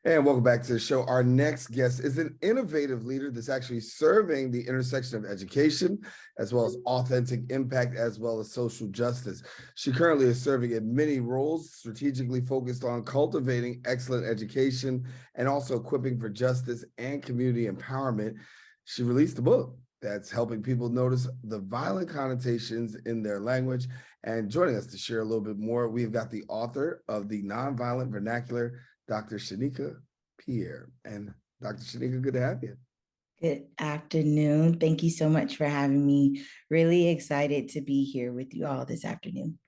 And welcome back to the show. Our next guest is an innovative leader that's actually serving the intersection of education, as well as authentic impact, as well as social justice. She currently is serving in many roles, strategically focused on cultivating excellent education and also equipping for justice and community empowerment. She released a book that's helping people notice the violent connotations in their language. And joining us to share a little bit more, we've got the author of the Non-violent Vernacular, Dr. Shenequa Pierre. And Dr. Shenequa, good to have you. Good afternoon. Thank you so much for having me. Really excited to be here with you all this afternoon.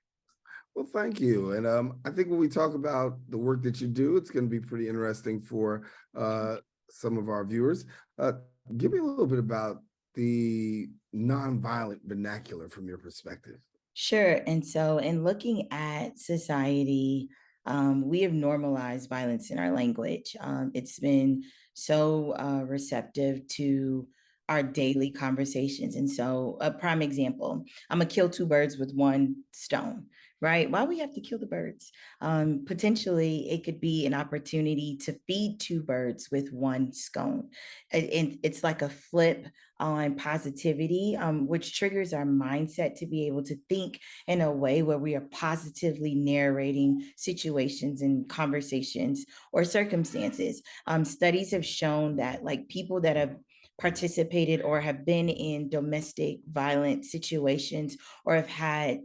Well, thank you. And I think when we talk about the work that you do, it's going to be pretty interesting for some of our viewers. Uh, Give me a little bit about the nonviolent vernacular from your perspective. Sure. And so, in looking at society, we have normalized violence in our language. It's been so receptive to our daily conversations. And so, a prime example, I'm going to kill two birds with one stone, right? Why we have to kill the birds? Potentially, it could be an opportunity to feed two birds with one scone. And it's like a flip on positivity, which triggers our mindset to be able to think in a way where we are positively narrating situations and conversations or circumstances. Studies have shown that, like, people that have participated or have been in domestic violent situations or have had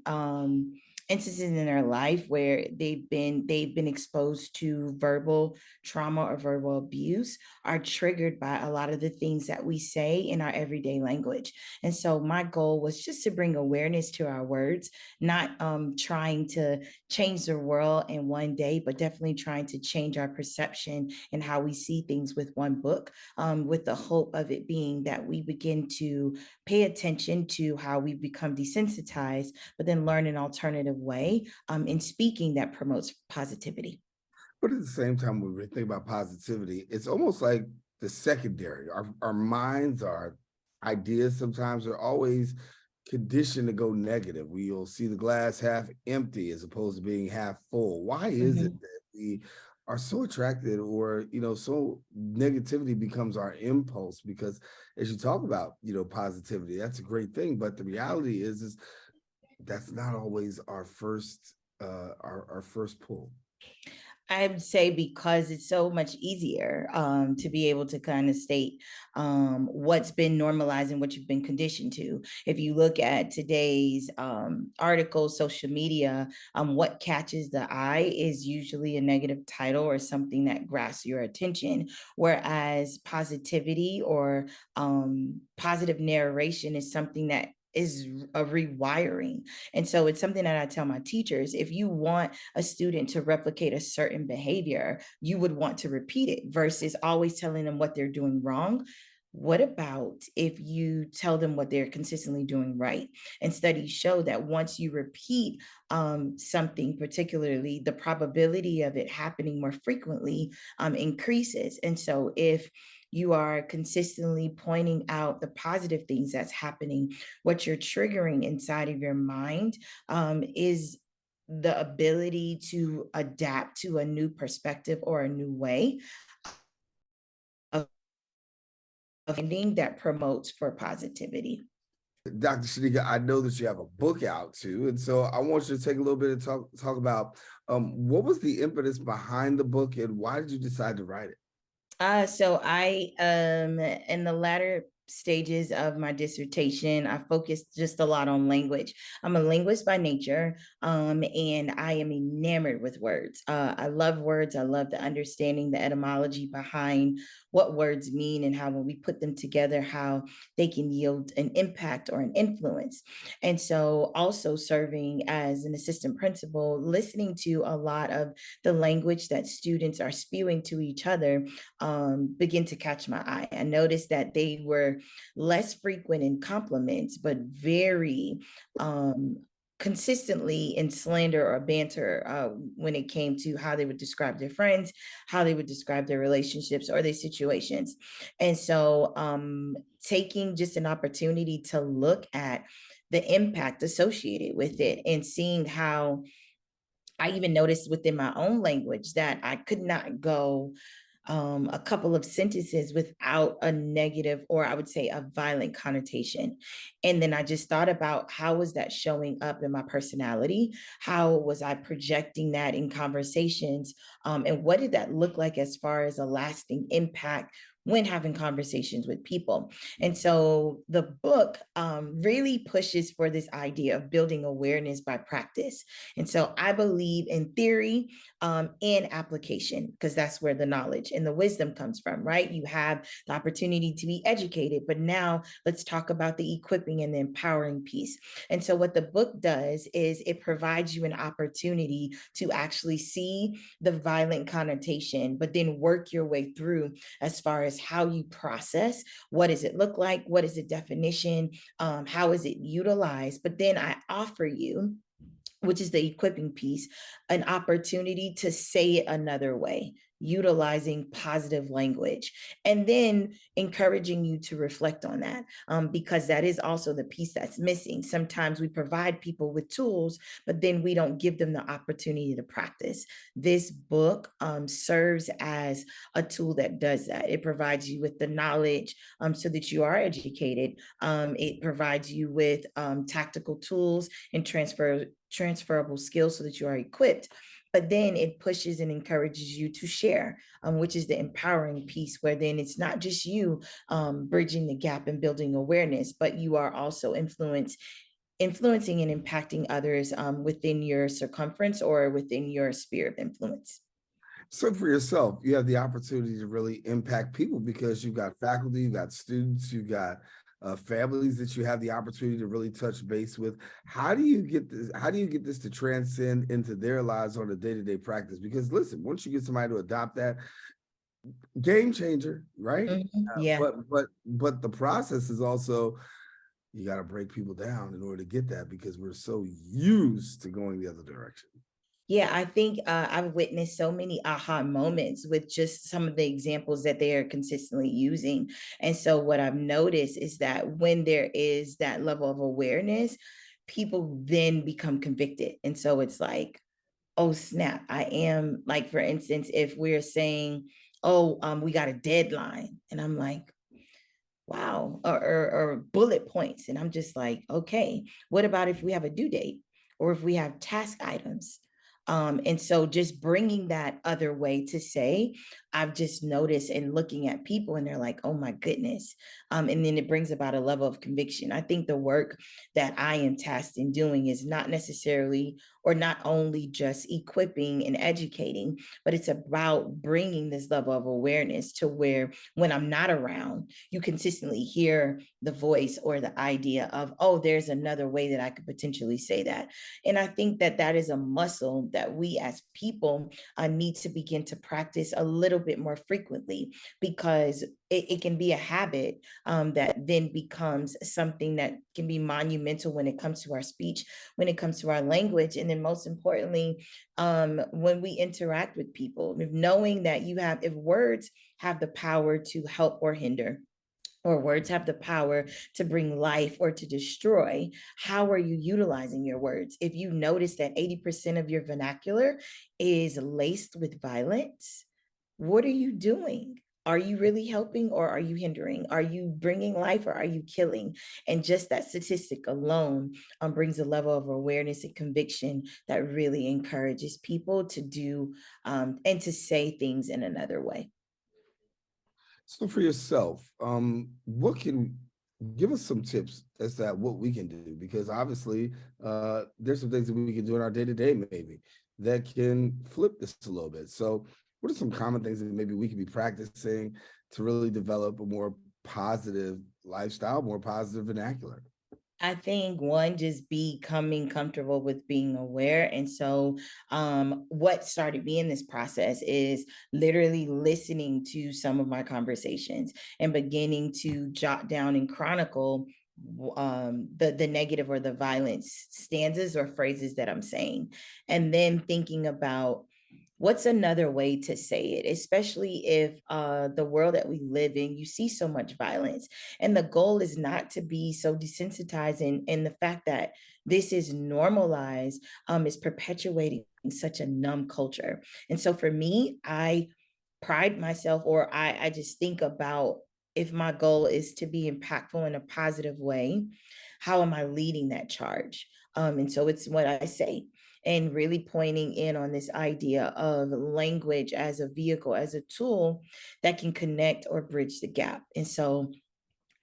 instances in their life where they've been exposed to verbal trauma or verbal abuse are triggered by a lot of the things that we say in our everyday language. And so my goal was just to bring awareness to our words, not trying to change the world in one day, but definitely trying to change our perception and how we see things with one book, with the hope of it being that we begin to pay attention to how we become desensitized, but then learn an alternative way in speaking that promotes positivity. But at the same time, when we think about positivity, it's almost like the secondary. Our minds, our ideas sometimes are always conditioned to go negative. We'll see the glass half empty as opposed to being half full. Why is it Mhm. that we are so attracted, or so negativity becomes our impulse? Because as you talk about, positivity, that's a great thing. But the reality is that's not always our first our first pull. I would say because it's so much easier to be able to kind of state what's been normalized and what you've been conditioned to. If you look at today's articles, social media, what catches the eye is usually a negative title or something that grasps your attention, whereas positivity or positive narration is something that is a rewiring. And so it's something that I tell my teachers: if you want a student to replicate a certain behavior, you would want to repeat it versus always telling them what they're doing wrong. What about if you tell them what they're consistently doing right? And studies show that once you repeat something, particularly, the probability of it happening more frequently increases. And so if you are consistently pointing out the positive things that's happening, what you're triggering inside of your mind is the ability to adapt to a new perspective or a new way of finding that promotes for positivity. Dr. Shanika, I know that you have a book out too, and so I want you to take a little bit of talk about what was the impetus behind the book and why did you decide to write it? So I in the latter stages of my dissertation, I focused just a lot on language. I'm a linguist by nature, and I am enamored with words. I love words. I love the understanding the etymology behind what words mean and how when we put them together, how they can yield an impact or an influence. And so also serving as an assistant principal, listening to a lot of the language that students are spewing to each other begin to catch my eye. I noticed that they were less frequent in compliments, but very consistently in slander or banter when it came to how they would describe their friends, how they would describe their relationships or their situations. And so taking just an opportunity to look at the impact associated with it and seeing how I even noticed within my own language that I could not go a couple of sentences without a negative, or I would say a violent connotation. And then I just thought about, how was that showing up in my personality? How was I projecting that in conversations? And what did that look like as far as a lasting impact when having conversations with people? And so the book really pushes for this idea of building awareness by practice. And so I believe in theory and application, because that's where the knowledge and the wisdom comes from, right? You have the opportunity to be educated, but now let's talk about the equipping and the empowering piece. And so what the book does is it provides you an opportunity to actually see the violent connotation, but then work your way through as far as how you process. What does it look like? What is the definition? How is it utilized? But then I offer you, which is the equipping piece, an opportunity to say it another way, utilizing positive language, and then encouraging you to reflect on that, because that is also the piece that's missing. Sometimes we provide people with tools, but then we don't give them the opportunity to practice. This book serves as a tool that does that. It provides you with the knowledge so that you are educated. It provides you with tactical tools and transferable skills so that you are equipped. But then it pushes and encourages you to share, which is the empowering piece, where then it's not just you bridging the gap and building awareness, but you are also influencing and impacting others within your circumference or within your sphere of influence. So for yourself, you have the opportunity to really impact people because you've got faculty, you've got students, you've got families that you have the opportunity to really touch base with. How do you get this? How do you get this to transcend into their lives on a day-to-day practice? Because listen, once you get somebody to adopt that, game changer, right? Yeah. But the process is also, you got to break people down in order to get that, because we're so used to going the other direction. Yeah, I think I've witnessed so many aha moments with just some of the examples that they are consistently using. And so, what I've noticed is that when there is that level of awareness, people then become convicted. And so, it's like, oh, snap, I am, like, for instance, if we're saying, oh, we got a deadline, and I'm like, wow, or bullet points. And I'm just like, okay, what about if we have a due date or if we have task items? And so just bringing that other way to say, I've just noticed and looking at people and they're like, oh my goodness. And then it brings about a level of conviction. I think the work that I am tasked in doing is not necessarily, or not only just equipping and educating, but it's about bringing this level of awareness to where when I'm not around, you consistently hear the voice or the idea of, oh, there's another way that I could potentially say that. And I think that that is a muscle that we as people need to begin to practice a little bit more frequently, because it can be a habit that then becomes something that can be monumental when it comes to our speech, when it comes to our language, and then most importantly, when we interact with people, knowing that if words have the power to help or hinder, or words have the power to bring life or to destroy, how are you utilizing your words? If you notice that 80% of your vernacular is laced with violence, what are you doing? Are you really helping or are you hindering? Are you bringing life or are you killing? And just that statistic alone brings a level of awareness and conviction that really encourages people to do and to say things in another way. So for yourself, what can give us some tips as to what we can do? Because obviously, there's some things that we can do in our day to day, maybe that can flip this a little bit. So, what are some common things that maybe we can be practicing to really develop a more positive lifestyle, more positive vernacular? I think one, just becoming comfortable with being aware. And so, what started me in this process is literally listening to some of my conversations and beginning to jot down and chronicle the negative or the violence stanzas or phrases that I'm saying, and then thinking about what's another way to say it, especially if the world that we live in, you see so much violence. And the goal is not to be so desensitizing. And the fact that this is normalized is perpetuating such a numb culture. And so for me, I pride myself, or I just think about, if my goal is to be impactful in a positive way, how am I leading that charge? And so it's what I say, and really pointing in on this idea of language as a vehicle, as a tool that can connect or bridge the gap. And so,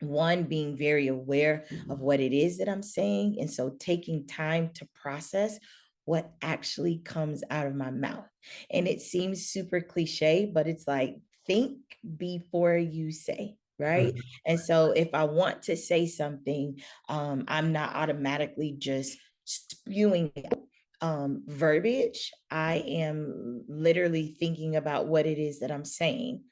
one, being very aware of what it is that I'm saying. And so taking time to process what actually comes out of my mouth. And it seems super cliche, but it's like, think before you say. Right. And so if I want to say something, I'm not automatically just spewing verbiage. I am literally thinking about what it is that I'm saying,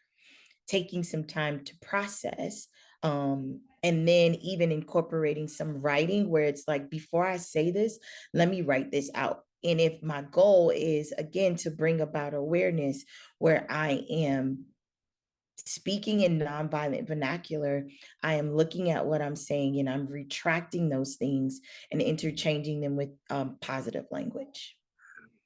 taking some time to process, and then even incorporating some writing where it's like, before I say this, let me write this out. And if my goal is, again, to bring about awareness, where I am speaking in nonviolent vernacular, I am looking at what I'm saying and I'm retracting those things and interchanging them with positive language.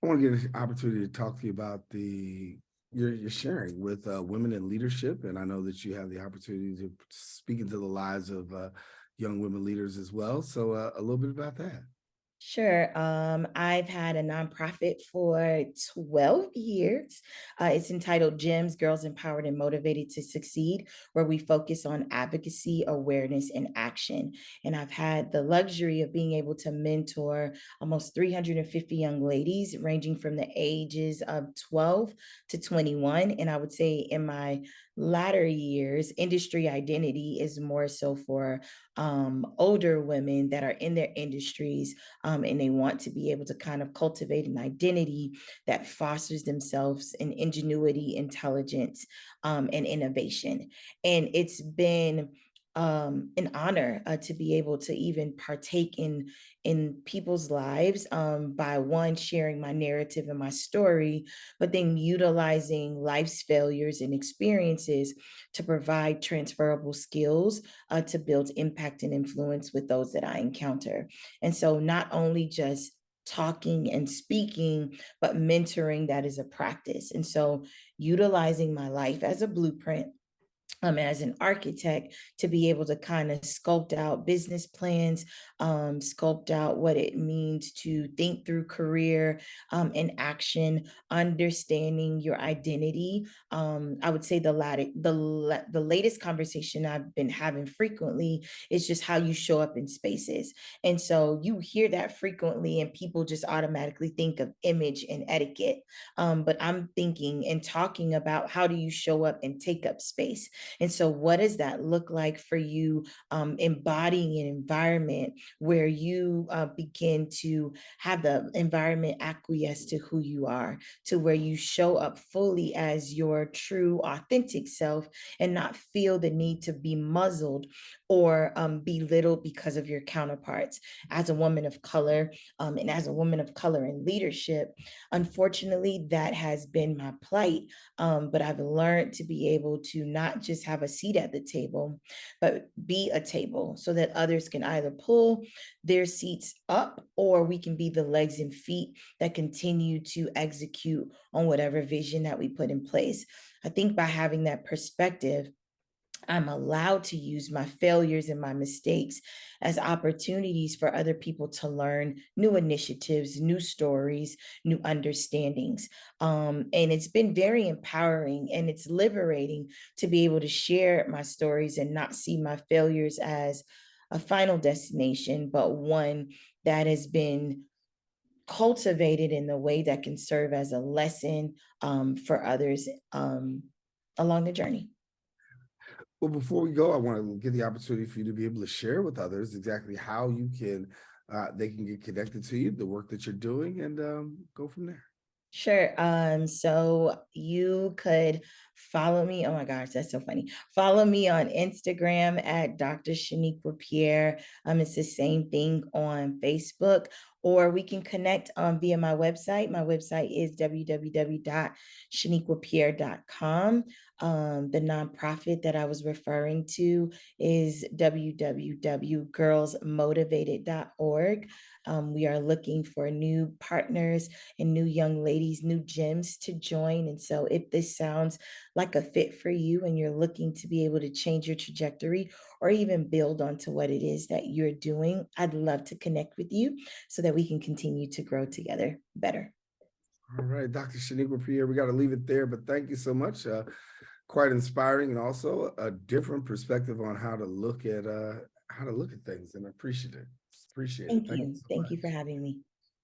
I want to get an opportunity to talk to you about the you're sharing with women in leadership, and I know that you have the opportunity to speak into the lives of young women leaders as well. So a little bit about that. Sure. I've had a nonprofit for 12 years. It's entitled GEMS, Girls Empowered and Motivated to Succeed, where we focus on advocacy, awareness, and action. And I've had the luxury of being able to mentor almost 350 young ladies, ranging from the ages of 12 to 21. And I would say in my latter years, industry identity is more so for older women that are in their industries, and they want to be able to kind of cultivate an identity that fosters themselves in ingenuity, intelligence, and innovation. And it's been an honor to be able to even partake in people's lives, by, one, sharing my narrative and my story, but then utilizing life's failures and experiences to provide transferable skills to build impact and influence with those that I encounter. And so, not only just talking and speaking, but mentoring, that is a practice. And so, utilizing my life as a blueprint, as an architect, to be able to kind of sculpt out business plans, sculpt out what it means to think through career and action, understanding your identity. I would say the latest conversation I've been having frequently is just how you show up in spaces. And so you hear that frequently, and people just automatically think of image and etiquette. But I'm thinking and talking about, how do you show up and take up space? And so, what does that look like for you, embodying an environment where you begin to have the environment acquiesce to who you are, to where you show up fully as your true, authentic self, and not feel the need to be muzzled or belittled because of your counterparts? As a woman of color, and as a woman of color in leadership, unfortunately, that has been my plight. But I've learned to be able to not just have a seat at the table, but be a table, so that others can either pull their seats up, or we can be the legs and feet that continue to execute on whatever vision that we put in place. I think by having that perspective, I'm allowed to use my failures and my mistakes as opportunities for other people to learn new initiatives, new stories, new understandings. And it's been very empowering, and it's liberating to be able to share my stories and not see my failures as a final destination, but one that has been cultivated in the way that can serve as a lesson for others along the journey. Well, before we go, I want to give the opportunity for you to be able to share with others exactly how you can they can get connected to you, the work that you're doing, and go from there. Sure. So you could follow me. Oh my gosh, that's so funny. Follow me on Instagram at Dr. Shenequa Pierre. It's the same thing on Facebook, or we can connect via my website. My website is www.shenequapierre.com. The nonprofit that I was referring to is www.girlsmotivated.org. We are looking for new partners and new young ladies, new gems to join. And so if this sounds like a fit for you and you're looking to be able to change your trajectory or even build onto what it is that you're doing, I'd love to connect with you so that we can continue to grow together better. All right, Dr. Shenequa Pierre, we got to leave it there, but thank you so much. Quite inspiring, and also a different perspective on how to look at things, and appreciate it. Appreciate it. Thank Thank you you. so Thank you for much. having me.